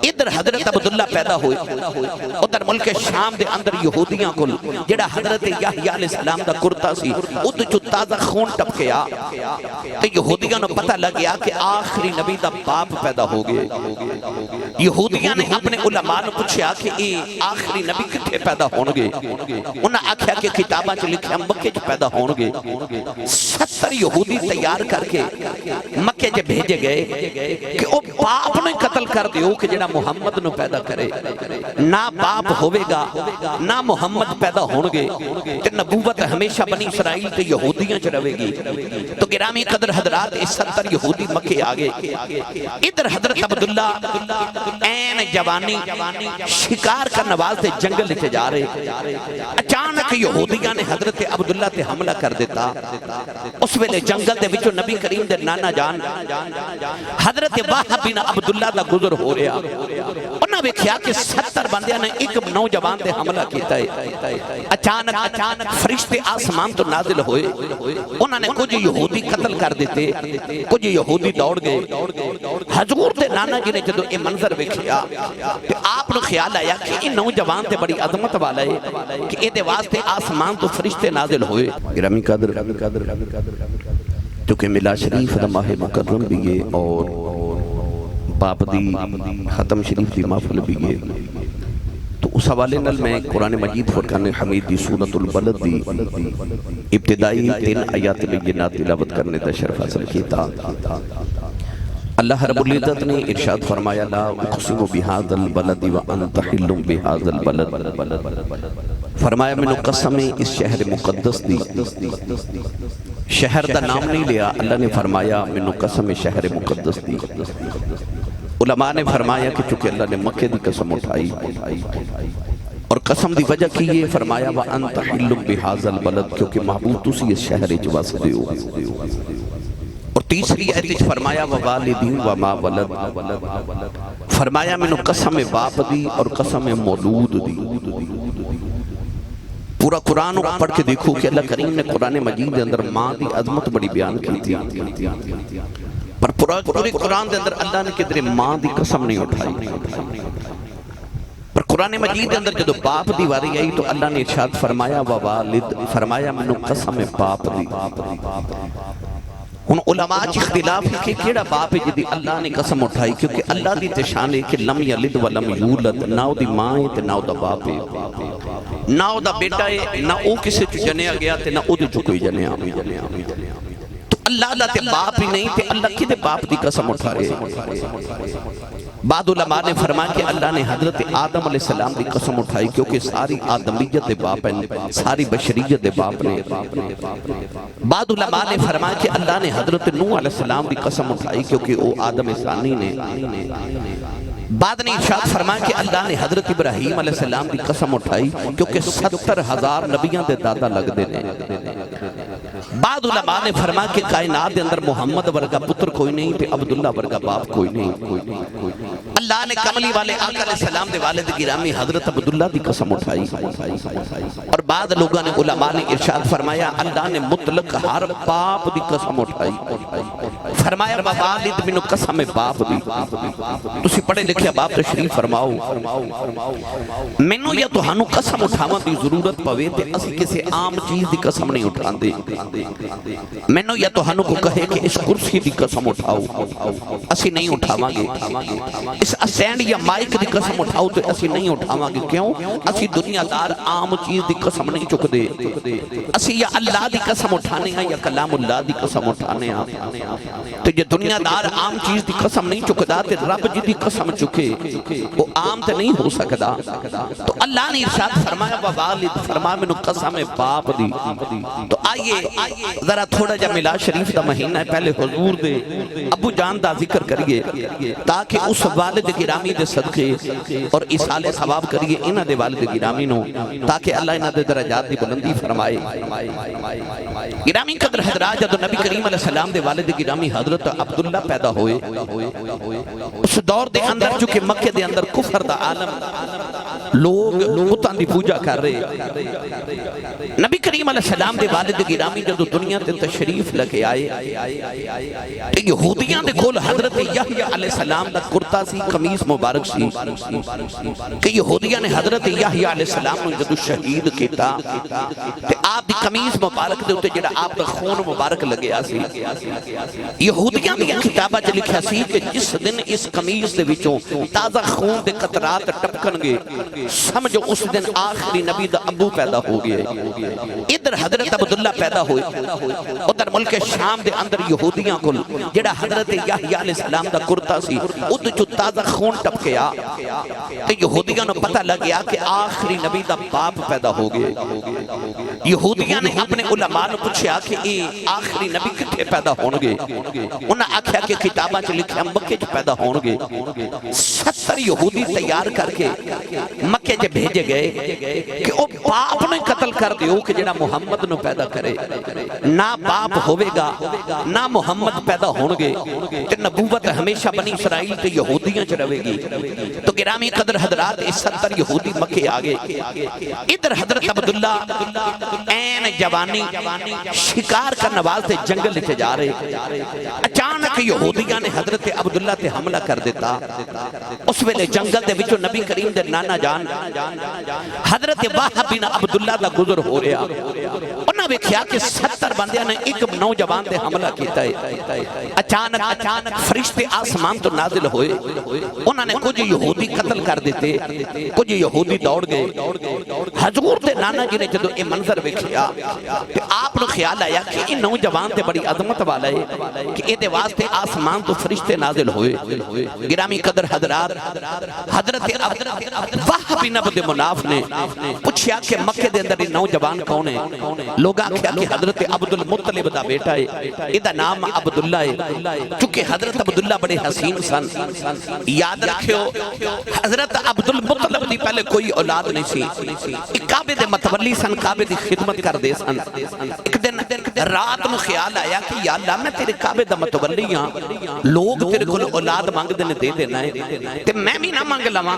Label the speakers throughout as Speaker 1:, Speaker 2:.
Speaker 1: इधर हजरत अब्दुल्ला पैदा हुए, उधर मुल्क शाम दे अंदर यहूदियां कोल जेड़ा हजरत याहया अलैहिस्सलाम दा कुर्ता सी उद चो ताज़ा खून टपकिया ते यहूदियां नु पता लग गया कि आखिरी नबी दा बाप पैदा हो गया। यहूदियां ने अपने उलमा नु पूछया कि ये आखिरी नबी किथे पैदा होणगे। उन्हां आख्या कि किताबां च लिखिया मक्के च पैदा होणगे। 70 यहूदी तैयार करके मक्के च भेजे गए कि ओ बाप ने कत्ल कर दियो कि जेड़ा मुहम्मद नु पैदा करे। ना बाप होवेगा ना मुहम्मद पैदा होणगे ते नबूवत हमेशा बनी इसराइल ते यहूदियां च रहेगी। तो गिरामी कदर हजरात 70 यहूदी मक्के आ गए। इधर हजरत अब्दुल्ला ऐन जवानी शिकार करने वास्ते जंगल च जा रहे। अचानक यहूदियां ने हजरत अब्दुल्ला ते हमला कर दिता। उस वेले जंगल दे विचों नबी करीम दे नाना जान हजरत वाहब बिन अब्दुल्ला दा गुजर हो रहा। उन्हां वेख्या कि 70 बंदियां ने एक नौजवान ते हमला कीता है। अचानक फरिश्ते आसमान तो नाजिल होए। उन्हां ने कुछ यहूदी कत्ल कर दिते, कुछ यहूदी दौड़ गए। हजूर दे नाना जी ने जदों ये मंजर वेख्या ते आप नु ख्याल आया कि ये नौजवान ते बड़ी अजमत वाला है कि इहदे वास्ते आसमान तो फरिश्ते नाजिल होए। गिरामी कदर क्योंकि मिला शरीफ दा माह मुकर्रम भी है और बाप दी खत्म शरीफ दी महफिल भी है। तो उस हवाले नाल मैं कुरान मजीद फुरकान हमीद दी सूरतुल बलद दी इब्तिदाई 3 आयत बायिनात तिलावत करने दा शरफ हासिल कीता। अल्लाह रब्बुल इज्जत ने इरशाद फरमाया ला उक़सिमु बिहाज़ल बलद व अंत हिल्लु बिहाज़ल बलद। फरमाया मैनू कसम है इस शहर मुकद्दस दी। शहर दा नाम नहीं लिया, अल्लाह ने फरमाया मैनू कसम है शहर मुकद्दस दी। उलमा ने फरमाया कि चूंकि अल्लाह ने मक्के की कसम उठाई और कसम की वजह की ये फरमाया व अंत हिल्लु बिहाज़ल बलद, क्योंकि महबूब तुसी इस शहर च वसदे हो। और तीसरी आयत फरमाया व वालिदिन व मा वलद, फरमाया मैनू कसम है बाप दी और कसम है मौलूद दी। पूरा कुरान पढ़ के देखो कि अल्लाह करीम ने कुरान मजीद के अंदर मां की अजमत बड़ी बयान की थी, पर पूरे कुरान के अंदर अल्लाह ने किधरे मां की कसम नहीं उठाई। पर कुरान मजीद के अंदर जो बाप की वारी आई तो अल्लाह ने इरशाद फरमाया व वालिद, फरमाया मैनू कसम है बाप दी। हुण उलमा च इख्तिलाफ है कि केड़ा बाप है जिहदी अल्लाह ने कसम उठाई, क्योंकि अल्लाह दी ते शान है कि लम यलिद व लम यूलद, ना ओदी मां है ते ना ओदा बाप है, ना ओदा बेटा है, ना ओ किसे च जनिया गया ते ना ओदे च कोई जनिया। तो अल्लाह दा ते बाप ही नहीं ते अल्लाह किदे बाप दी कसम उठा रहे। बाद उलमा ने फरमाया कि अल्लाह ने हजरत आदम अलैहिस्सलाम की कसम उठाई, क्योंकि सारी आदमियत के बाप हैं, सारी बशरियत के बाप ने। बाद उलमा ने फरमाया कि अल्लाह ने हजरत नूह अलैहिस्सलाम की कसम उठाई, क्योंकि वो आदम सानी ने। बाद ने इरशाद फरमाया कि अल्लाह ने हजरत इब्राहीम अलैहिस्सलाम की कसम उठाई, क्योंकि 70,000 नबियां दे दादा लगते हैं। बाद उलमा ने फरमाया कि कायनात के अंदर मुहम्मद वर्गा पुत्र कोई नहीं ते अब्दुल्ला वर्गा बाप कोई नहीं। अल्लाह ने कमली वाले आका अलैहिस्सलाम दे वालिद गिरामी हजरत अब्दुल्ला की कसम उठाई। और बाद लोगों ने उलमा ने इरशाद फरमाया अल्लाह ने मुतलक हर बाप की कसम उठाई। फरमाया वालिद मैनू कसम है बाप दी। तुसी पढ़े लिखे बाप तशरीफ फरमाओ। मैनू या तुहानू कसम उठावन की जरूरत पवे ते असी किसी आम चीज की कसम नहीं उठाते। मैनू या तुहानू को कहे कि इस कुर्सी की कसम उठाओ, असी नहीं उठावांगे। इस स्टैंड या माइक की कसम उठाओ तो असी नहीं उठावांगे। क्यों? असी दुनियादार आम चीज की कसम नहीं चुकते। असी या अल्लाह की कसम उठाने हैं या कलामुल्लाह की कसम उठाने हैं। तो जे दुनियादार आम चीज की कसम नहीं चुकता तो रब जी की कसम चुके वो आम तो नहीं हो सकता। तो अल्लाह ने इरशाद फरमाया व वालिद, फरमाया मैनू कसम है बाप दी। तो आइए जरा थोड़ा जा मिलाद शरीफ का महीना है, पहले हुजूर दे अबू जान का जिक्र करिए ताकि उस वालिद गिरामी दे सदके और इसाले सवाब करिए इन्हां दे वालिद गिरामी नो, ताकि अल्लाह इन्हां दे दरजात दी बुलंदी फरमाए। गिरामी कदर हजरात जब नबी करीम अलैहि सलाम दे वालिद गिरामी हजरत अब्दुल्ला पैदा होए, उस दौर दे अंदर चूंकि मक्के दे अंदर कुफर दा आलम, लोग बुतां दी पूजा कर रहे, नबी करीम अलैहिस्सलाम दे वालिद गिरामी जदों दुनिया ते तशरीफ लेके आए ते यहूदियां दे कोल हजरत यहया अलैहिस्सलाम दा कुर्ता सी, कमीज मुबारक सी कि यहूदियां ने हजरत यहया अलैहिस्सलाम नूं जदों शहीद कीता ते आप दी कमीज मुबारक दे उत्ते जेड़ा आप दा खून मुबारक लगया सी, यहूदियां दी किताबां च लिखिया सी कि जिस दिन इस कमीज दे विचों ताज़ा खून दे कतरात टपकणगे समझो उस दिन आखिरी नबी दा अबू पैदा हो गया। इधर हजरत अब्दुल्ला पैदा हुए, उधर मुल्क शाम दे अंदर यहूदियां कोल जेड़ा हजरत यहया अलैहिस्सलाम दा कुर्ता सी उदे चों ताज़ा खून टपकिया ते यहूदियां नूं पता लग गया कि आखिरी नबी दा बाप पैदा हो गया। यहूदियां ने अपने उलमा नूं पूछया कि ये आखिरी नबी किथे पैदा होणगे, उन्हां आख्या कि किताबां च लिखिया मक्के च पैदा होणगे। 70 यहूदी तैयार करके मक्के च भेजे गए कि ओ बाप ने कत्ल कर दियो कि जेड़ा मुहम्मद नूं पैदा करे, ना बाप होवेगा ना मुहम्मद पैदा होणगे ते नबूवत हमेशा बनी इसराइल ते यहूदियां च रहेगी। तो गिरामी कदर हजरात 70 यहूदी मक्के आ गए। इधर हजरत अब्दुल्ला ऐन जवानी शिकार करने वास्ते जंगल च जा रहे, अचानक यहूदियां ने हजरत अब्दुल्ला ते हमला कर दिता। उस वेले जंगल दे विचों नबी करीम दे नाना जान हजरत वाहब बिन अब्दुल्ला दा गुजर हो रहा, उन्हां वेख्या कि 70 बंदियां ने एक नौजवान ते हमला कीता है। अचानक फरिश्ते आसमान तो नाजिल होए, उन्होंने कुछ यहूदी कत्ल कर दिते, कुछ यहूदी दौड़ गए। हजूर दे नाना जी ने जदों ये मंजर वेख्या ते आप नूं ख्याल आया कि ये नौजवान ते बड़ी अजमत वाला है कि इहदे वास्ते आसमान तो फरिश्ते नाजिल होए। गिरामी कदर हजरात हजरत वाहब बिन अब्द मुनाफ ने पूछया कि मक्के दे अंदर नौजवान कौन है? लोग आख्या कि हजरत अब्दुल मुत्तलिब दा बेटा है, इहदा नाम अब्दुल्ला है। क्योंकि हजरत अब्दुल्ला बड़े हसीन सन। याद रखियो हजरत अब्दुल मुत्तलिब दी पहले कोई औलाद नहीं सी, काबे दे मतवली सन, काबे दी खिदमत करदे सन। एक दिन रात नूं ख्याल आया कि या अल्लाह मैं तेरे काबे दा मतवली हां, लोग तेरे कोल औलाद मंगदे ने दे देना है ते मैं भी ना मंग लवां।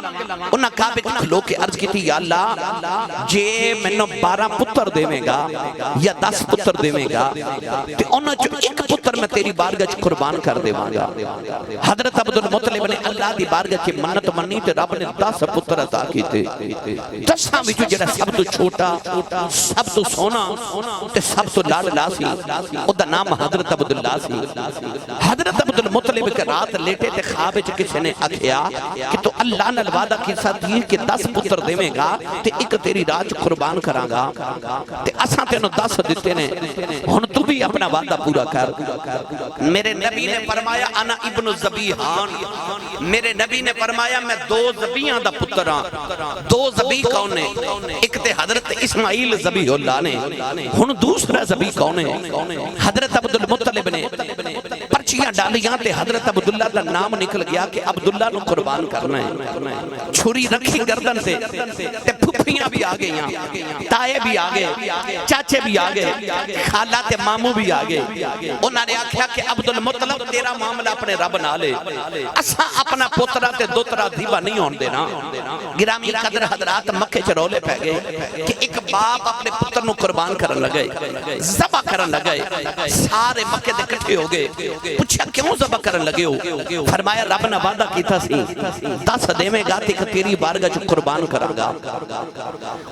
Speaker 1: उन्हां काबे च खलो के अर्ज कीती या अल्लाह जे मैनूं 12 पुत्र देवेगा या 10 पुत्र देवेगा ते उन्हां चों एक पुत्र मैं तेरी बारगाह च कुर्बान कर देवांगा। हजरत अब्दुल मुत्तलिब ने अल्लाह दी बारगाह च मन्नत मन्नी ते रब ने 10 पुत्र अता कीते। 10 विचों जेड़ा सब तो छोटा, सब तो सोना ते सब तो लाडला सी, ओदा नाम हजरत अब्दुल्ला सी। हजरत अब्दुल मुत्तलिब के रात लेटे ते ख्वाब विच किसी ने आख्या कि तू अल्लाह नाल वादा कीता सी कि 10 पुत्र देवेगा ते एक तेरी राह च कुर्बान करांगा ते असां तैनूं 10 दिते ने, हुण तू भी अपना वादा पूरा कर। मेरे नबी ने फरमाया अना इब्नु ज़बीहान, मेरे नबी ने फरमाया मैं 2 ज़बीहां दा पुत्र हां। 2 ज़बी कौन ने? एक ते हजरत इस्माइल ज़बीहुल्लाह ने, हुण दूसरा ज़बी कौन है? हजरत अब्दुल मुत्तलिब ने पर्चियां डालियां ते हजरत अब्दुल्ला दा नाम निकल गया कि अब्दुल्ला नूं कुर्बान करना है। छुरी रखी गर्दन ते फुफियां भी आ गईयां, ताए भी आ गए, चाचे भी आ गए, खाला ते मामू भी आ गए। उन्होंने ने आख्या कि अब्दुल मुत्तलिब तेरा मामला अपने रब नाल है, असा अपना पोतरा ते दोतरा दीवा नहीं होण देना। गिरामी कदर हजरात मक्के च रौले पै गए कि एक बाप अपने पुत्र नूं कुर्बान करन लगे, ज़बह करन लगे। सारे मक्के दे इकट्ठे हो गए, पूछया क्यों ज़बह करन लगे हो? फरमाया रब ने वादा कीता सी 10 देवेगा ते तेरी बारगाह च कुर्बान करांगा।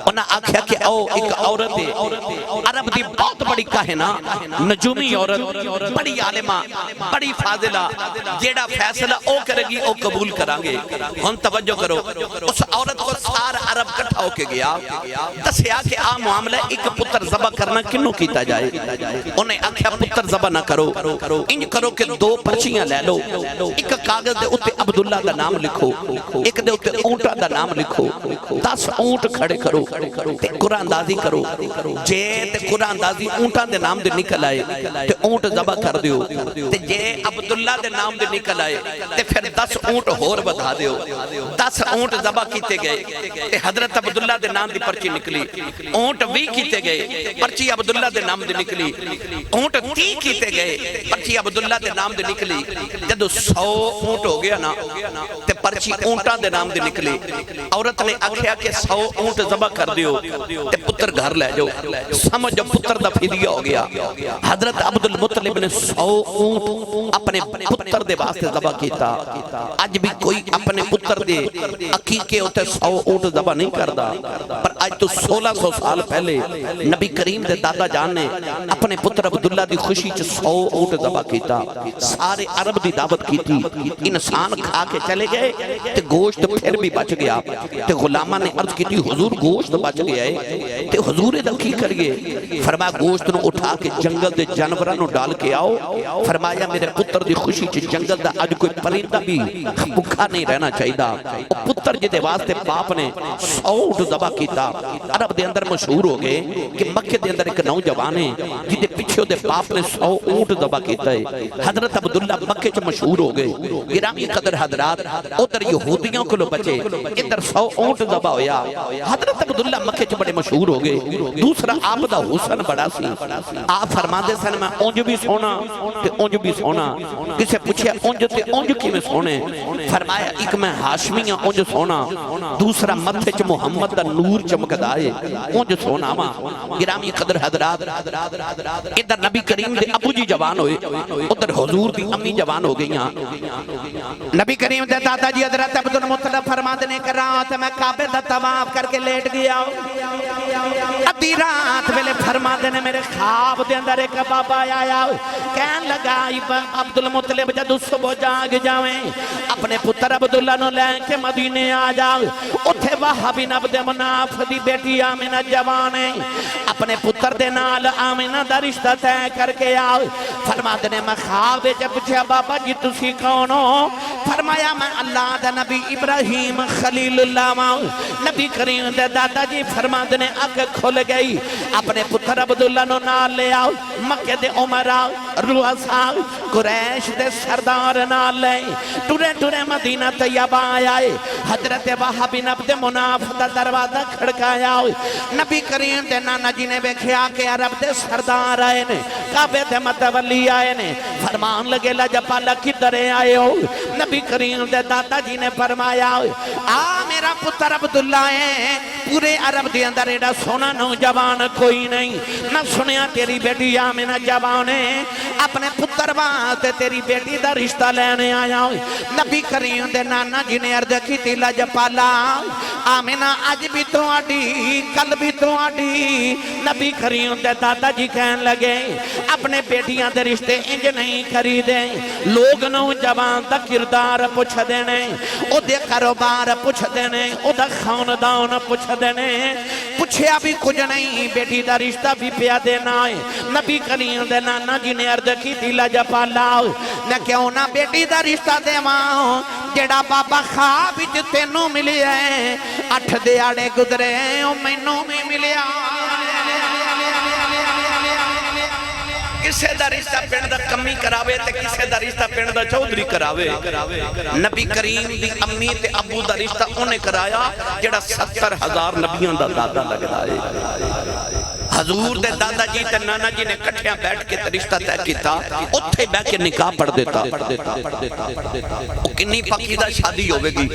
Speaker 1: उन्हें आख्या कि आओ एक औरत है अरब दी बहुत बड़ी काहिना नजूमी औरत, बड़ी आलिमा, बड़ी फाजिला, जेड़ा फैसला ओ करेगी ओ कबूल करांगे। हुण तवज्जो करो, उस औरत को सारा अरब इकट्ठा होके गया, दसिया कि आ मामला एक पुत्र ज़बह करना किन्नू कीता जाए। उन्हें आख्या पुत्र ज़बह ना करो, इंज करो कि 2 पर्चियां ले लो, एक कागज दे उत्ते अब्दुल्ला दा नाम लिखो, एक दे उत्ते ऊंटा दा नाम लिखो, 10 ऊंट खड़े करो ते कुरानदाजी करो। जे ते कुरानदाजी ऊंटा दे नाम दे निकल आए ते ऊंट ज़बह कर दियो, ते जे अब्दुल्ला दे नाम दे निकल आए ते फिर 10 ऊंट होर बढ़ा दियो। 10 ऊंट ज़बह कीते गए ते हजरत अब्दुल्ला दे नाम दी पर्ची निकली, ऊंट 20 कीते गए, पर्ची अब्दुल्ला दे नाम दी निकली, ऊंट 30 कीते गए, पर्ची अब्दुल्ला दे नाम दी निकली। जदों 100 ऊंट हो गया ना ते पर्ची ऊंटां दे नाम दी निकली। औरत ने आख्या कि 100 ऊंट ज़बह कर दियो ते पुत्र घर ले जाओ, समझो पुत्र दा फिदिया हो गया। हजरत अब्दुल मुत्तलिब ने 100 ऊंट अपने पुत्र दे वास्ते ज़बह कीता। अज भी कोई अपने पुत्र दे अकीके उत्ते 100 ऊंट ज़बह नहीं करदा, पर अज तो 1600 साल पहले नबी करीम दे दादा जान ने अपने पुत्र अब्दुल्ला दी खुशी च 100 ऊंट ज़बह कीता। सारे अरब दी दावत कीती, इंसान खा के चले गए ते गोश्त फिर भी बच गया। ते गुलामा ने अर्ज की हुजूर गोश्त बच गया है ते हुजूर दा की करिए? फरमाया गोश्त नु उठा के जंगल दे जानवरां नु डाल के आओ। फरमाया मेरे पुत्र दी खुशी च जंगल दा अज कोई परिंदा भी भूखा नहीं रहना चाहिए। पुत्र जिहदे वास्ते बाप ने 100 ऊंट ज़बह कीता। अरब दे अंदर मशहूर हो गए कि मक्के दे अंदर एक नौजवान है जिहदे पिछे ओदे बाप ने 100 ऊंट ज़बह कीता है। हजरत अब्दुल्ला मक्के च मशहूर हो गए। गिरामी कदर हजरात, उधर यहूदियों को बचे, इधर 100 ऊंट ज़बह होया। हजरत अब्दुल्ला मक्के च बड़े मशहूर हो गए। दूसरा आप दा हुस्न बड़ा सी। आप फरमाते सन मैं उंज भी सोना ते उंज भी सोना। किसे पूछया उंज ते उंज किवें सोने? फरमाया एक मैं हाशमी हां उंज सोना, दूसरा मथे च मुहम्मद दा नूर चमकदा है उंज सोना वा। गिरामी कदर हजरात, इधर नबी करीम दे अबू जी जवान होए, उधर हुजूर दी अम्मी जवान हो गईयां। नबी करीम दे दादाजी हजरत अब्दुल मुत्तलिब फरमाते ने कि रात मैं काबे दा तवाफ करके लेट गया। अद्धी रात वेले फरमाते ने मेरे ख्वाब दे अंदर एक बाबा आया, कहन लगा अब्दुल मुत्तलिब जदों सुबह जाग जावे अपने पुत्र अब्दुल्ला नु लेके मदीने आ जाओ। उत्थे वाह बिन अब्द मनाफ दी बेटी आमिना जवान है, अपने पुत्र दे नाल आमिना दा रिश्ता तय करके आओ। फरमाते ने मैं ख्वाब विच पूछया बाबा जी तुसी कौन हो? फरमाया मैं अल्लाह दा नबी इब्राहिम खलीलुल्लाह वा। नबी करीम दे दादाजी फरमाते ने अख खुल गई, अपने पुत्र अब्दुल्ला नु नाल ले आओ। मक्के दे उमरा रुअसा कुरैश दे सरदार नाल ले टुरे टुरे मदीना तैयबा आए। हजरत वाह बिन अब्द मुनाफ दा दरवाजा खड़काया। नबी करीम दे नाना जी ने वेख्या कि अरब दे सरदार आए ने, काबे ते मतवली आए ने। फरमान लगे लजपाला किधर आए हो? नबी करीम दे दादा जी ने फरमाया आ मेरा पुत्र अब्दुल्ला है, पूरे अरब दे अंदर एड़ा सोना नौजवान कोई नहीं। मैं सुनिया तेरी बेटी आमिना जवान है, अपने पुत्र वास्ते तेरी बेटी दा रिश्ता लेने आया। नबी करीम दे नाना जी ने अर्ज की लजपाला आमिना अज भी तुहाडी कल भी तुहाडी। नबी करीम दे दादा जी कहन लगे अपने बेटियां दे रिश्ते इंज नहीं खरीदे। लोग नौजवान दा किरदार पुछदे ने, ओदे कारोबार पुछदे ने, ओदा खानदान पुछदे ने। पुछया भी कुछ नहीं, बेटी दा रिश्ता भी पिया देना है। नबी करीम दे नाना जी ने अर्ज की लजपाला मैं क्यों ना बेटी दा रिश्ता देवां जेड़ा बाबा ख्वाब विच तैनू मिलिया है। 8 दिहाड़े गुजरे ओ मैनू भी मिलिया। किसे दा रिश्ता पिंड दा कमी करावे ते किसे दा रिश्ता पिंड दा चौधरी करावे। नबी करीम दी अम्मी ते अबू दा रिश्ता उन्हें कराया जेड़ा 70,000 नबियां दा दादा लगदा है। हजूर दे दादा जी ते नाना जी ने इकट्ठे बैठ के रिश्ता तय किया, उत्थे बैठ के निकाह पढ़ देता। किन्नी पक्की दा शादी होवेगी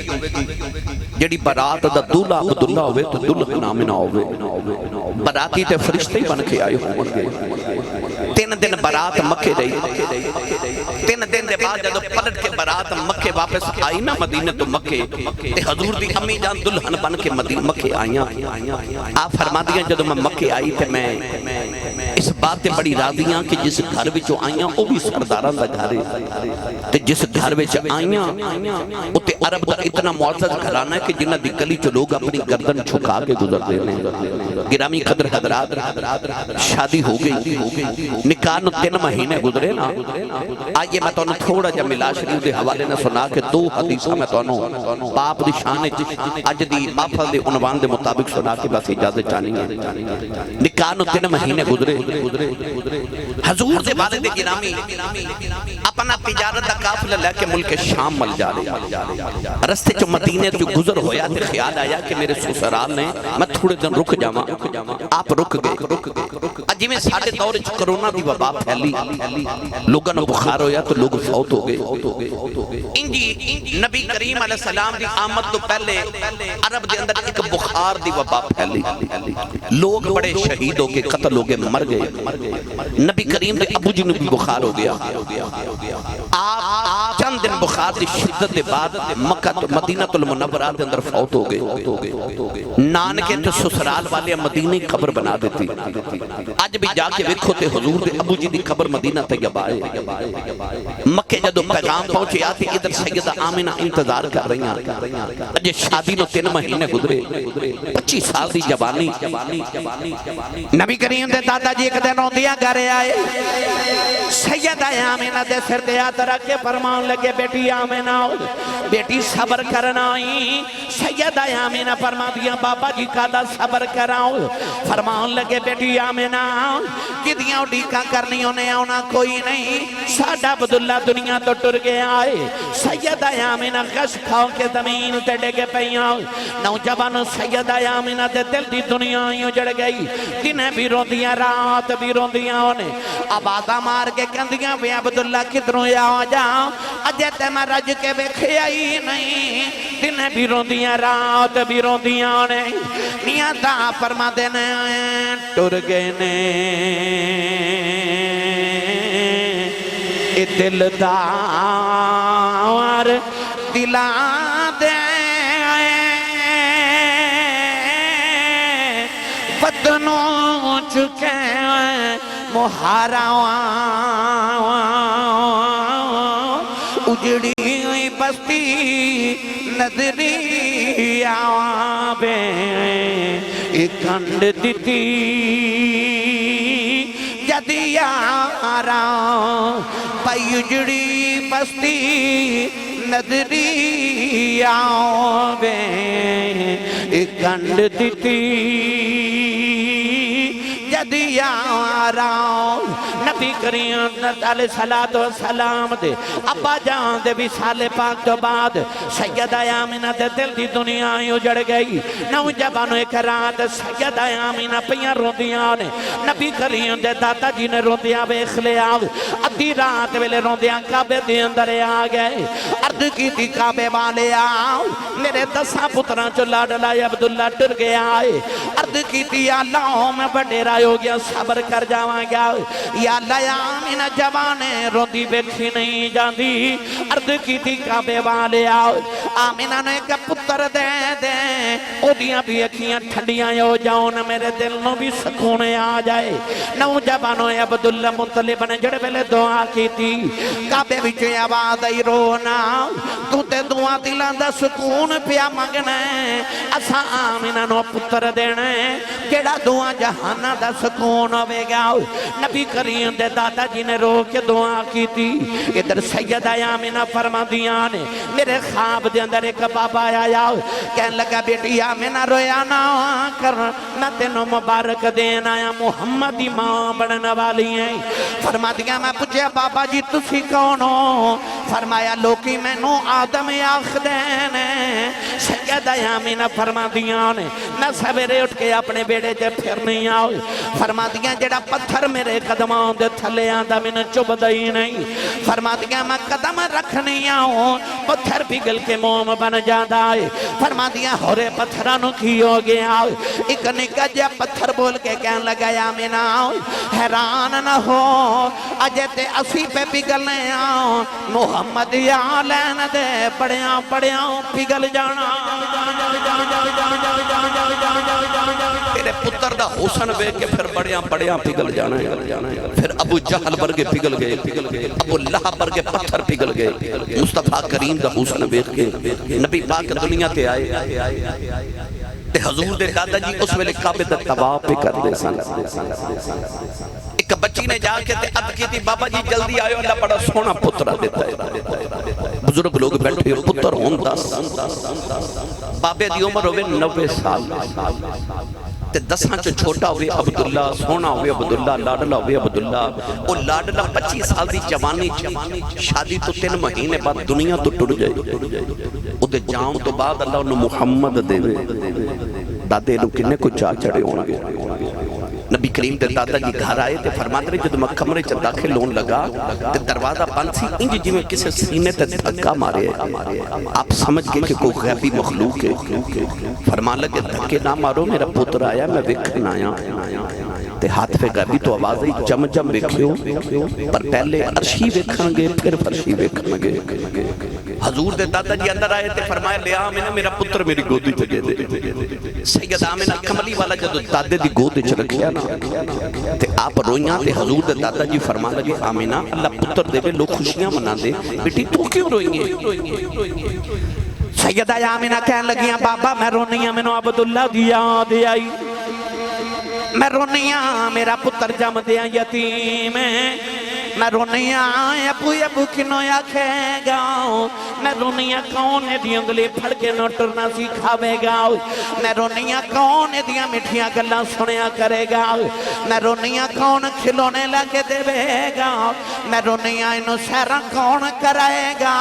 Speaker 1: जेड़ी बारात दा दूल्हा अब्दुल्ला होवे ते दुल्हन आमिना होवे। बाराती ते फरिश्ते बन के आए होणगे। 3 दिन बारात मक्के रही। 3 दिन दे बाद जदों पलट के बारात मक्के वापस आई ना मदीने तो मक्के ते हजूर दी अम्मी जान दुल्हन बन के मक्के आईयां। आप फरमादियां जदों मैं मक्के आई ते मैं इस बात ते बड़ी राजी हां कि जिस घर विचों आईयां ओ भी सरदारां दा घर है ते जिस घर विच आईयां उत्ते अरब दा इतना मुअज़्ज़ज़ घराना है कि जिन्हां दी गली च लोग अपनी गर्दन झुका के गुजरदे ने। गिरामी कदर हज़रात शादी हो गई, निकाह नूं 3 महीने गुजरे ना। आइए मैं तुहानूं थोड़ा जिहा मिलाद शरीफ दे हवाले नाल सुना के 2 हदीसां मैं तुहानूं पाप दी शान विच अज दी महफिल दे उनवान दे मुताबिक सुना के बस इजाजत चाहनी है। निकाह नु 3 महीने गुजरे हजूर दे वालिद गिरामी अपना तिजारत दा काफिला लेके मुल्क शाम मल जा रहे रस्ते च मदीने तो गुजर होया ते ख्याल आया कि मेरे ससुराल ने मैं थोड़े दिन रुक जावां आप रुक गए जिवें साडे दौर च कोरोना दी वबा फैली लोगां नु बुखार होया तो लोग फौत हो गए इंजी नबी करीम अलैहि सलाम दी आमद तो पहले अरब दे अंदर एक बुखार दी वबा फैली लोग बड़े शहीद हो गए कत्ल हो गए मर गए नबी करीम दे अबू जी नु भी बुखार हो गया आप चंद दिन बुखार की शिद्दत के बाद मक्का तो मदीना तुल मुनव्वरा के अंदर फौत हो गए नानके तो ससुराल वाले मदीने कब्र बना देती अज भी जाके वेखो ते हुजूर दे अबू जी दी कब्र मदीना तैयबा है मक्के जदों पैगाम पहुंचा ते इधर सैयदा आमिना इंतजार कर रही अजे शादी नु 3 महीने गुजरे 25 साल दी जवानी नबी करीम दे दादा जी एक दिन औंदियां घर आए सैयदा आमिना दे सिर ते हाथ रख के फरमान लगे बेटी आमिना बेटी सब्र करना ही सैयदा आमिना फरमा दिया बाबा जी कादा सब्र कराओ फरमान लगे बेटी आमिना किदियां उड़ीका करनी उन्हें आना कोई नहीं साडा अब्दुल्ला दुनिया तो टुर गया है सैयदा आमिना कस खाओ के जमीन ते डिग पईयां नौजवान सैयदा आमिना दे दिल दी दुनिया ही उजड़ गई दिन भी रोंदियां रात भी रोंदियां ने आवाज़ा मार के कहंदियां वे अब्दुल्ला किधरों आ जा अजे ते मैं रज के वेखिया ही नहीं दिन भी रोंदियां रात भी रोंदियां ने मियां दा फरमांदे ने टुर गए ने ए दिलदार दिला दे बदनों चुके मुहारा उजड़ी हुई बस्ती नजरी आवे एक खंड दिती जदी यारा पाई उजड़ी बस्ती नजरी आवे एक खंड दिती जदी यारा नबी करीम अलैहिस्सलातु वस्सलाम दे अब्बा जान दे विसाले पाक तो बाद सैयदा आमिना दे दिल दी दुनिया ही उजड़ गई नौजवान एक रात सैयदा आमिना पियां रोंदियां ने नबी करीम दे दादा जी ने रोंदियां वेख लिया अद्धी रात वेले रोंदियां काबे दे अंदर आ गए अर्ज कीती काबे वाले आओ मेरे 10 पुत्रां चो लाडला अब्दुल्ला टुर गया है अर्ज कीती अल्लाह मैं वडेरा हो गया सब्र कर जावांगा या अल्लाह आमिना जवाने रोंदी वेखी नहीं जाती अर्ज कीती काबे वाले आओ आमिना ने एक पुत्र दे दे ओदियां भी अखियां ठंडियां हो जाओ मेरे दिल नु भी सुकून आ जाए नौजवानों अब्दुल्ला मुतलिब ने जड़े वेले दुआ कीती काबे विच आवाज आई रोना तू ते दुआ दिलां दा सुकून पिया मंगना असा आमिना नु पुत्र देना जेड़ा दुआ जहाना दा सुकून होवेगा नबी करीम दे दादा जी ने रो के दुआ की थी इधर सैयदा आमिना फरमादियां ने मेरे ख्वाब दे अंदर एक बाबा आया कहने लगा बेटी आमिना रोया ना कर मैं तेनों मुबारक देना आया मुहम्मद दी मां बनने वाली है फरमादियां मैं पूछया बाबा जी तुसी कौन हो फरमाया लोकी मैनू आदम आखदे ने सैयदा आमिना फरमादियां ने मैं सवेरे उठ के अपने बेड़े च फिरनी आओ फरमादियां जेड़ा पत्थर मेरे कदमां दे थले आंदा मैनू चुभदा ही नहीं फरमादियां मैं कदम रखनी आओ पत्थर पिघल के मोम बन जाता है फरमादियां होरे पत्थरां नू की हो गया एक निक्का जिहा पत्थर बोल के कहन लगा आमिना हैरान न हो अजे ते असी पे पिघलने आओ मुहम्मद या लैन दे पड़िया पड़िया पिघल जाना तेरे पुत्र दा हुस्न वेख के फिर बड़िया बड़िया पिघल जाना फिर अबू जहल वर्गे पिघल गए अबू लहब वर्गे पत्थर पिघल गए मुस्तफा करीम दा हुस्न वेख के नबी पाक दुनिया ते आए ते हुजूर दे दादा जी उस वेले काबे दा तवाफ पे करदे सन एक बच्ची ने जाके ते अर्ज की बाबा जी जल्दी आयो अल्लाह बड़ा सोना पुत्र देता है बुजुर्ग लोग बैठे पुत्र हों 10 बाबे दी उम्र होवे 90 साल ते 10 चो छोटा होवे अब्दुल्ला, सोना होवे अब्दुल्ला, लाडला होवे अब्दुल्ला। वो लाडला 25 साल की जवानी शादी तो 3 महीने बाद दुनिया तो टुर जाए। उदे जान तो बाद अल्लाह उन्हें मुहम्मद देवे। दादे नूं किन्ने को चा चढ़े होणगे। नबी करीम दे दादा जी घर आए ते फरमाते ने जदों मैं कमरे च दाखिल होने लगा ते दरवाजा बंद सी, इंज जिवें किसी सीने ते धक्का मारे। आप समझ गए कि कोई गैबी मखलूक है। फरमान लगे धक्के ना मारो, मेरा पुत्र आया, मैं वेखण आया। ते हाथ पे गैबी तो आवाज आई, चम चम वेखियो, पर पहले अर्शी वेखांगे फिर फरशी वेखांगे। हजूर दे दादा जी अंदर आए ते फरमाया ले आ मैंने मेरा पुत्र मेरी गोदी च दे दे। सैयद आमिना कमली वाला जदों दादे दी गोद च रखिया ना ते आप रोइयां ते हजूर दे दादा जी फरमा लगे आमिना अल्लाह पुत्र देवे, लोग खुशियां मनांदे, बेटी तू क्यों रोई है?
Speaker 2: सैयदा आमिना कहन लगियां बाबा मैं रोनी हां, मैनू अब्दुल्ला दी याद आई। मैं रोनी हां मेरा पुत्र जमदे यतीम है। मैं रोनी हां अबू अबू किनो आखेगा। मैं रोनी हां कौन एदी उंगली फड़ के न टुरना सिखावेगा। मैं रोनी हां कौन एदियां मिठियां गल्लां सुनिया करेगा। मैं रोनी हां कौन खिलौने लाके देवेगा। मैं रोनी हां इनू सैरां कौन कराएगा।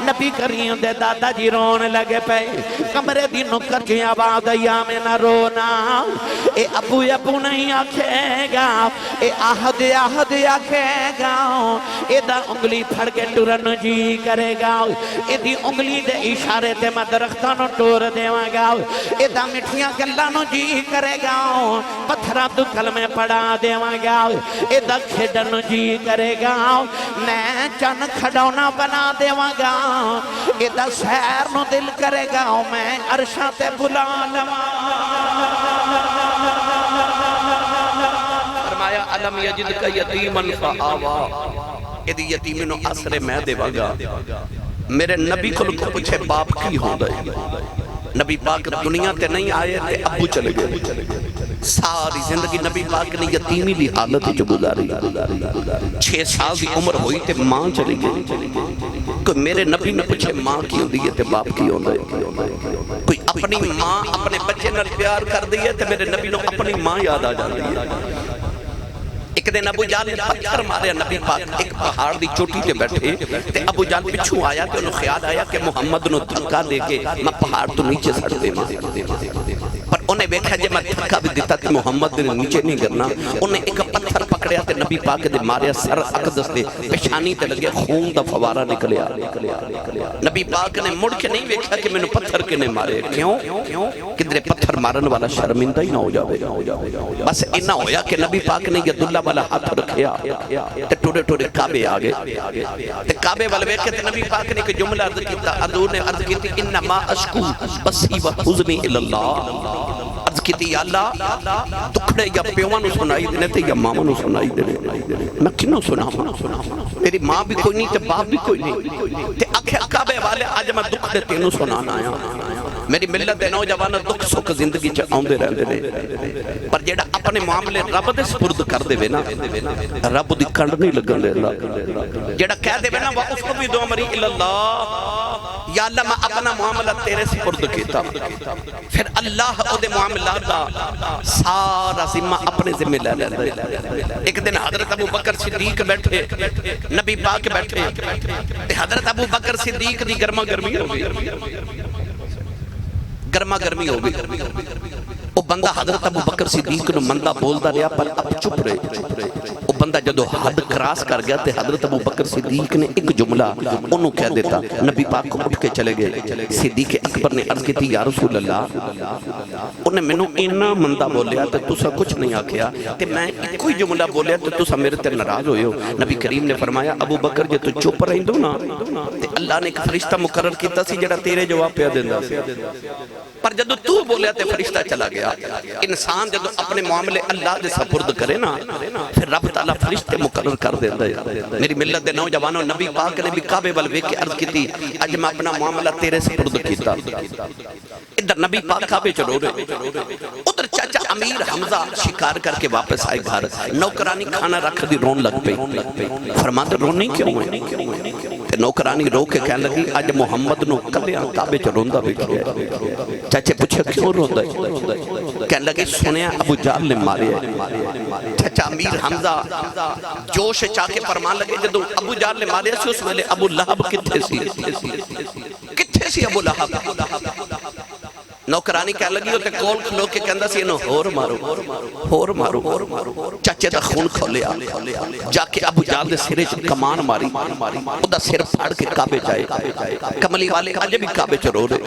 Speaker 2: नबी करीम दे दादा जी रोन लगे पे। कमरे दी नुक्कर च आवाज आई मैं ना रोना, ए अबू अबू नहीं आखेगा, ए आहद आहद आखेगा। एदा उंगली फड़ के टुरन जी करेगा। एदी उंगली दे इशारे ते मैं दरख्तां नूं टोर देवांगा। एदा मिठियां गल्लां नूं जी करेगा। पत्थरां तों कलमे पढ़ा देवांगा। एदा खेडन नूं जी करेगा। मैं चन खडौना बना देवांगा। एदा सैर नूं दिल करेगा। मैं अरशां ते बुला लवां।
Speaker 1: अलम यजिद का यतीमन फआवा, यदि यतीम नु आसरे मैं देवांगा। मेरे नबी को पूछे बाप की होंदा है। नबी पाक दुनिया ते नहीं आए ते अबू चले गए। सारी जिंदगी नबी पाक ने यतीमी दी हालत च गुजारी। 6 साल की उम्र हुई ते मां चली गई। कोई मेरे नबी ने पूछे मां की होंदी है ते बाप की होंदा है। कोई अपनी मां अपने बच्चे नाल प्यार कर दी है ते मेरे नबी नु अपनी मां याद आ जाती है। एक दिन अबू जाल ने पत्थर मारे नबी पाक एक पहाड़ की चोटी पे बैठे ते अबू जाल पिछू आया तो उन्हें ख्याल आया कि मुहम्मद नु धक्का देके मैं पहाड़ तो नीचे सट देवां। पर उन्हें देखा जे मैं धक्का भी दिता तो मुहम्मद ने नीचे नहीं गिरना। उन्हें एक पत्थर पकड़िया ते नबी पाक दे मारिया सर अकदस दे पेशानी ते लगे खून दा फवारा निकलिया। नबी पाक ने मुड़ के नहीं देखा कि मैनू पत्थर किने मारे। क्यों? किधरे पत्थर मारन वाला शर्मिंदा ही ना हो जाए। बस इन्ना होया कि नबी पाक ने अब्दुल्ला वाला हाथ रखिया ते टुरे टुरे काबे आ गए। ते काबे वाल वेख के नबी पाक ने एक जुमला अर्ज कीता। हजूर ने अर्ज कीती इन्नमा अशकू बसी व हुज़नी इल्लल्लाह। अर्ज कीती या अल्लाह दुखड़े या प्योवां नु सुनाई देने ते या मावां नु सुनाई देने। मैं किन्नू सुनावां? मेरी मां भी कोई नहीं ते बाप भी कोई नहीं। ते आखे काबे वाले अज मैं दुख दे तेनू सुनाना आया। मेरी मिलत दे नौजवान दुख सुख जिंदगी च आउंदे रहंदे ने, पर जेड़ा अपने मामले रब दे सुपुर्द कर देवे ना रब दी कंड नहीं लगन देंदा। जेड़ा कह देवे ना वाउफ भी दो अमरी इल्लल्लाह, या अल्लाह मैं अपना मामला तेरे सुपुर्द कीता, फिर अल्लाह ओदे मामला दा सारा जिम्मा अपने जिम्मे ले लैंदा। एक दिन हजरत अबू बकर सिद्दीक बैठे, नबी पाक बैठे ते हजरत अबू बकर सिद्दीक दी गर्मा गर्मी हो गई। गर्मा गर्मी हो गई। वो बंदा हजरत अबू बकर सिद्दीक नु मंदा बोलता रहा पर अब चुप रहे। वो बंदा जदों हद क्रॉस कर गया तो हजरत अबू बकर सिद्दीक ने एक जुमला उन्होंने कह देता। नबी पाक को उठ के चले गए। सिद्दीक अकबर ने अर्ज की या रसूल अल्लाह, उन्हें मैनू इन्ना मंदा बोलिया तो तुसा कुछ नहीं आखिया ते मैं इको ही जुमला बोलिया तो तुसा मेरे ते नाराज होए हो। नबी करीम ने फरमाया अबू बकर जे तू चुप रहिंदो ना ते अल्लाह ने एक फरिश्ता मुकर्रर कीता सी जेड़ा तेरे जवाब पिया देंदा सी, पर जदों तू बोलिया तो फरिश्ता चला गया। इंसान जदों अपने मामले अल्लाह दे सपुर्द करे ना फिर रब ताला फरिश्ते मुकर्रर कर देंदा है। मेरी मिलत दे नौजवानों नबी पाक ने भी काबे वाल वेख के अर्ज की अज मैं अपना मामला तेरे सपुर्द कीता। इधर नबी पाक काबे च रो रहे, उधर चाचा अमीर हमजा शिकार करके वापस आए घर। नौकरानी खाना रख दी रोन लग पई। फरमाते रोनी क्यों है? नौकरानी रो के कह लगी अज मुहम्मद नूं कलियां काबे च रोंदा वेखिया। चाचे पूछे क्यों रोंदा कह लगे सुनिया अबू जहल ने मारे। चाचा अमीर हमजा जोश चाके फरमान लगे जदों अबू जहल ने मारे सी उस वेले अबू लहब किथे सी अबू लहब। नौकरानी कह लगी उते कोल खलो के कहंदा सी इन्हूं होर मारो। चाचे दा खून खोलिया जाके अबू जहल दे सिरे च कमान मारी ओदा सिर फाड़ के काबे जाए। कमली वाले अज भी काबे च रो रहे।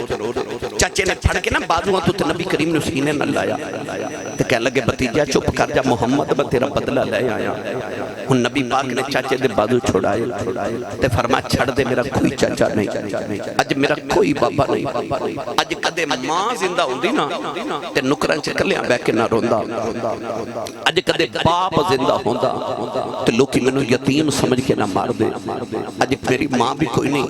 Speaker 1: चाचे ने फड़ के ना बाजुआं तो नबी करीम ने सीने न लाया ते कह लगे भतीजा चुप कर जा मुहम्मद मैं तेरा बदला ले आया। हुण नबी पाक ने चाचे दे बाजू छुड़ाए ते फरमाया छड़ दे मेरा कोई चाचा नहीं अज मेरा कोई बाबा नहीं। अज कदे मां जिंदा हुंदी ना ते नुकरां च कलियां बैठ के ना रोंदा। अज कदे बाप जिंदा होंदा ते लोकी मैनूं यतीम समझ के ना मार दे। अज मेरी मां भी कोई नहीं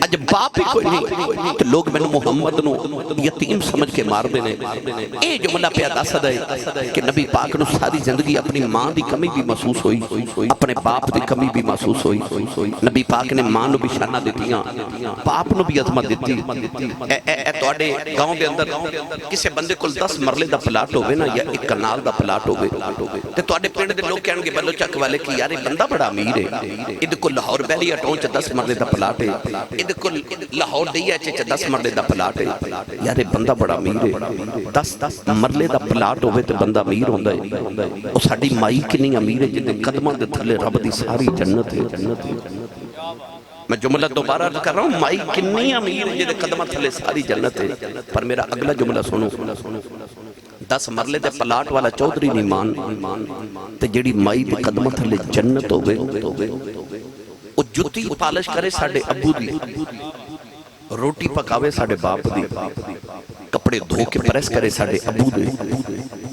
Speaker 1: अज बाप भी कोई नहीं ते लोग मैनूं मुहम्मद नूं यतीम समझ के मार दे ने। ये जुमला पिया दसदा है कि नबी पाक नूं सारी जिंदगी अपनी मां दी कमी भी महसूस हुई अपने बाप दी कमी भी महसूस हुई। नबी पाक ने मां नूं भी शाना दित्तियां बाप नूं भी अजमत दित्ती। तुहाडे गांव दे अंदर किसी बंदे कोल 10 मरले दा प्लाट होवे ना या एक कनाल दा प्लाट होवे ते तुहाडे पिंड दे लोग कहणगे बल्लो चक वाले कि यार ये बंदा बड़ा अमीर है इहदे कोल लाहौर बैलिया टाउन च 10 मरले दा प्लाट है इहदे कोल लाहौर डीएच च 10 मरले दा प्लाट है यार ये बंदा बड़ा अमीर है। 10 मरले दा प्लाट होवे ते बंदा अमीर होंदा है। ओ साडी माई कितनी अमीर है जिहदे कदमां दे थल्ले रब दी सारी जन्नत है। मैं जुमला दोबारा कर रहा हूँ माई कितनी अमीर है जिहदे कदमां थल्ले सारी जन्नत है। पर मेरा अगला जुमला सुनो 10 मरले दे प्लाट वाला चौधरी नहीं मान ते जेड़ी माई दे कदमां थल्ले जन्नत होवे ओ जुत्ती पालिश करे साडे अब्बू दी रोटी पकावे साडे बाप दी कपड़े धो के प्रेस करे साडे अब्बू दे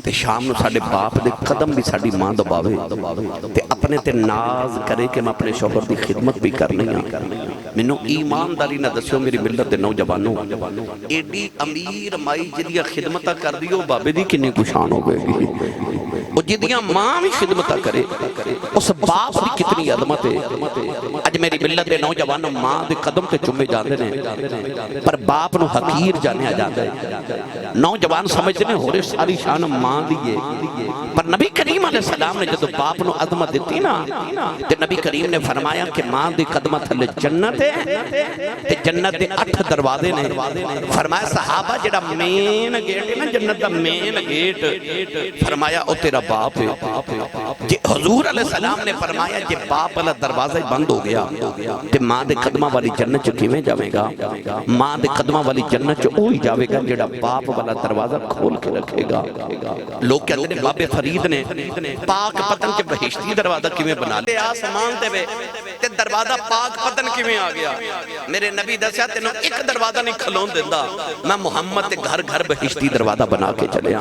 Speaker 1: ते शाम नूं साडे बाप दे कदम भी साडी मां दबावे ते अपने ते नाज करे कि मैं अपने शौहर दी खिदमत भी करनी है। मैनू ईमानदारी ना दस्यो मेरी मिलत दे नौजवानों एडी अमीर माई जिहदियां खिदमतां करदी ओ बाबे दी किन्नी कुशान होवेगी। ओ जिहदियां मां भी खिदमतां करे उस बाप दी कितनी अदमत है। अज मेरी मिलत दे नौजवानों मां दे कदम ते चुमे जांदे ने पर बाप नूं हकीर जानिया जांदा है। नौजवान समझदे ने होरे सारी शान मां दी है पर नबी करीम अलैहिस्सलाम ने जदों बाप नूं अदमत दित्ती ना ते नबी करीम ने फरमाया कि मां दे कदमां थल्ले जन्नत है ते जन्नत दे 8 दरवाजे ने। फरमाया सहाबा जेड़ा मेन गेट है ना जन्नत दा मेन गेट फरमाया ओ तेरा बाप है। जे हुजूर अलैहिस्सलाम ने फरमाया जे बाप वाला दरवाजा बंद हो गया ते मां दे कदमां वाली जन्नत च किवें जावेगा। मां दे कदमां वाली जन्नत च ओ ही जावेगा जेड़ा बाप वाला दरवाजा खोल के रखेगा। लोग कहते ने बाबे फरीद ने पाक पतन च बहिश्ती दरवाजा किवें बना लिया आसमान ते वे ते दरवाजा पाक पतन किवें आ गया। मेरे नबी दस्या तेनों एक दरवाजा नहीं खलोन दिंदा मैं मुहम्मद ते घर घर बहिश्ती दरवाजा बना के चलिया।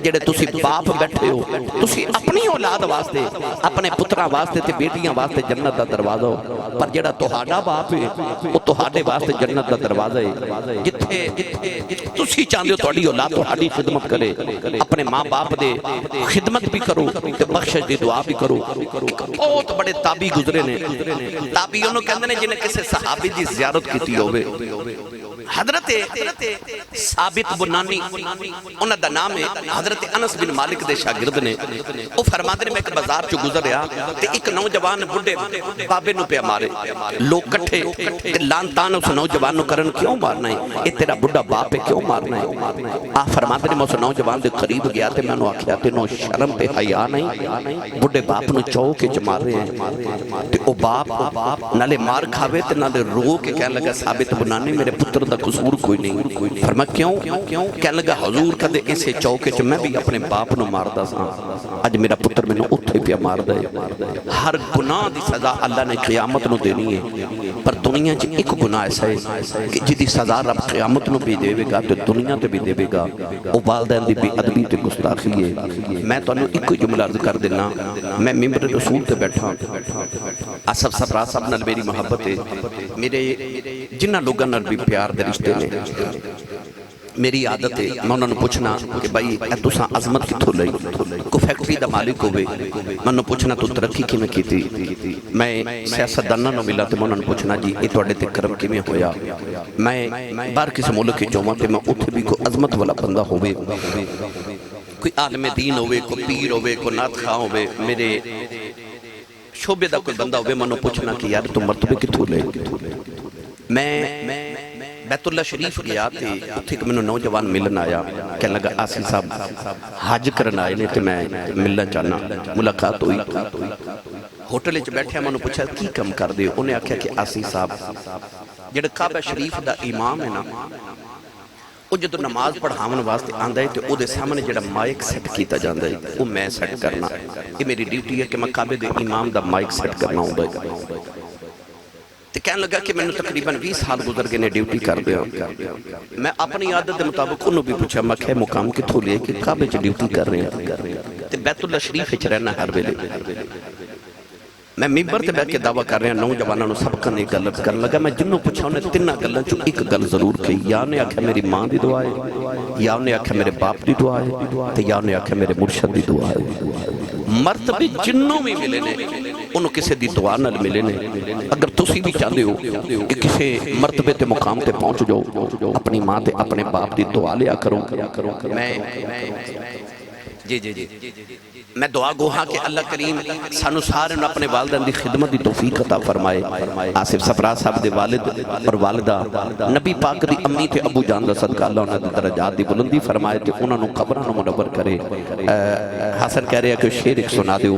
Speaker 1: जेड़े तुसी बाप बैठे हो तुसी अपनी औलाद वास्ते अपने पुत्रा वास्ते ते बेटियां वास्ते जन्नत दा दरवाजा हो पर जेड़ा तुहाडा बाप है वो तुहाडे वास्ते जन्नत दा दरवाजा है। जिथे तुसी चाहते हो तुहाडी औलाद तुहाडी खिदमत करे अपने मां बाप दे खिदमत भी करो ते बख्शिश दी दुआ भी करो। बहुत बड़े ताबी गुजरे ने ताबी उन्होंने कहते हैं जिन्हें किसी सहाबी की जियारत की होवे हजरत साबित बुनानी उन्हां दा नाम है। हजरत अनस बिन मालिक दे शागिर्द ने वो फरमाते ने मैं एक बाजार च गुजरिया ते एक नौजवान बुढ़े बाबे नूं पिया मारे। लोग इकट्ठे ते लानतान उस नौजवान नूं करन क्यों मारना है ये तेरा बुढ़ा बाप है क्यों मारना है। आ फरमाते ने मैं उस नौजवान दे करीब गया ते मैं उन्होंने आख्या तेनों शर्म ते हया नहीं बुढ़े बाप नूं चौक च मार रहे हैं ते ओ बाप नाले मार खावे ते नाले रो के कहने लगा साबित बुनानी मेरे पुत्र दा कसूर कोई नहीं। फरमा क्यों कहने लगा हुजूर कदे इसे चौके च मैं भी अपने बाप नूं मारदा सा अज मेरा पुत्र मैनूं उत्थे पिया मारदा है। हर गुनाह दी सज़ा अल्लाह ने क़यामत नूं देनी है पर दुनिया च एक गुनाह ऐसा है कि जिहदी सज़ा रब क़यामत नूं भी देवेगा ते दुनिया ते भी देवेगा। वो वालिदैन दी बेअदबी ते गुस्ताखी है। मैं तुहानूं इक जुमला अर्ज कर देना मैं मिंबर रसूल ते बैठा असफ सरफराज साहब नाल मेरी मुहब्बत है मेरे जिन्हां लोगां नाल भी प्यार दे रिश्ते ने मेरी आदत है मैं उन्होंने पूछना कि भाई तुसा अजमत कितों लई को फैक्ट्री का मालिक होवे मैं पूछना तू तरक्की किवें कीती मैं सियासतदानां नूं मिला तो मैं उन्होंने पूछना जी ये तुहाडे ते करम किवें होया मैं बाहर किसी मुल्क च जावां ते मैं उत्थे भी कोई अजमत वाला बंदा होवे कोई आलम दीन होवे कोई पीर होवे कोई नात खां होवे मेरे शोबे का कोई बंदा होवे मैं पूछना कि यार तू मरतबे कितों ले मैं बैतुल्ला शरीफ गया तो उत्थे एक मैनूं नौजवान मिलन आया कह लगा आसी साहब हज करन आए ने तो मैं मिलना चाहना मुलाकात हुई होटल च बैठे मैं पूछा की कम करदे हो उन्हें आख्या कि आसी साहब जिहड़ा काबा शरीफ का इमाम है ना वो जो नमाज पढ़ावन वास्ते आंदा है तो वो सामने जो माइक सैट किया जाता है वो मैं सैट करना ये मेरी ड्यूटी है कि मैं काबे के इमाम का माइक सैट करना होंगे तो कह लगा कि मैंने तकरीबन 20 साल गुजर गए ने ड्यूटी कर दिया मैं अपनी आदत के मुताबिक उन्होंने भी पूछा मैं क्या मुकाम कितों लिया कि काबे च ड्यूटी कर रहे हैं तो बैतुल्ला शरीफ च रहना हर वेले मैं मिंबर ते बैठ के दावा कर रहा नौजवानों को सबक ने गल कर लगा मैं जिन्हों पूछा उन्हें तिना गलों चो एक गल जरूर कही या उन्हें आख्या मेरी मां की दुआ है या उन्हें आख्या मेरे बाप की दुआ है तो या उन्हें आख्या मेरे मुर्शद की दुआ है मरतबे जिन्हों भी मिले ने उन्होंने किसी की दुआ नाल मिले ने अगर तुसी भी चाहते हो कि किसी मरतबे ते मुकाम ते पहुंच जाओ अपनी मां ते अपने बाप की दुआ लिया करो मैं जी जी जी मैं दुआ गोहा कि अल्लाह करीम सानू सारे अपने वालिदैन की खिदमत की तौफीक अता फरमाए आसिफ सफरा साहब के वालिद और वालिदा नबी पाक की अम्मी ते अबू जान का सदका अल्लाह उन्हां दी दरजात दी बुलंदी फरमाए ते उन्हां नूं कब्रां नूं मुनव्वर करे हसन कह रहे कि शेर एक सुना दिओ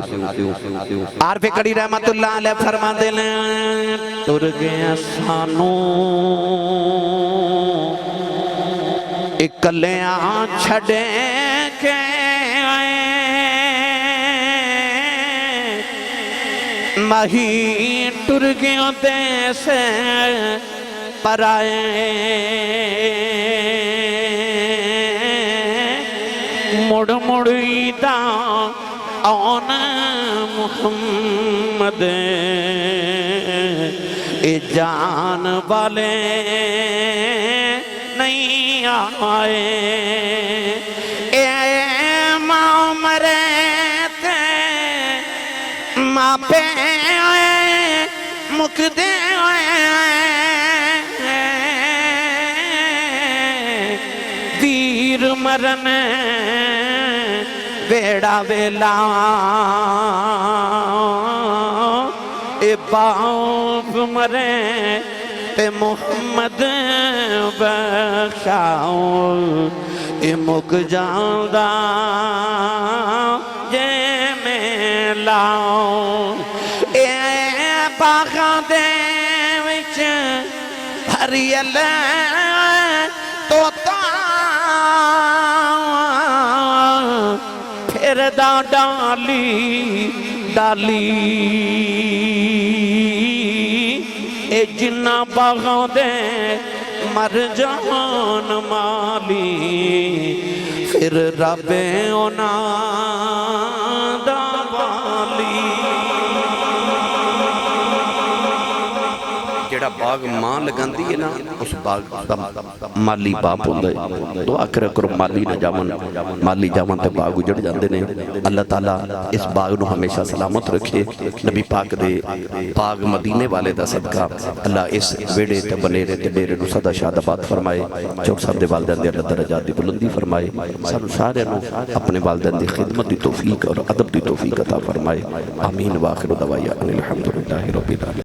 Speaker 2: आरफे कड़ी रहमतुल्लाह अलैह फरमांदे ने तुर गया सानू इकल्लियां छड़े के मही टुर गया देश पराए मुड़ मुड़ीदा आन मुहम्मद ए जान वाले नहीं आए ए माँ मरे थे मापे मुकदे वीर मरन बेड़ा वेला ए बाप मरे ते मुहम्मद बख्शाओ ए मुक जांदा जे मैं लाओ ए बागां दे विच हरियल तोता फिरदा डाली डाली ए जिन्ना बागां दे मर जान माली फिर रबे ओना दा वाली
Speaker 1: जेड़ा बाग मां लगांदी है ना उस बाग दा माली बाप होंदा है दुआ करो माली ना जावन माली जावन ते बाग उजड़ जांदे ने अल्लाह ताला इस बाग नु हमेशा सलामत रखे नबी पाक दे बाग मदीने वाले दा सदका अल्लाह इस वेड़े ते बनेरे ते डेरे नु सदा शादाबाद फरमाए चौक साहब दे वालिदैन दे अल्लाह दरजात दी बुलंदी फरमाए सानू सारे नु अपने वालिदैन दी खिदमत दी तौफीक और अदब दी तौफीक अता फरमाए आमीन व आखिर दवाया अनिल हम्दुलिल्लाहि रब्बिल आलमीन।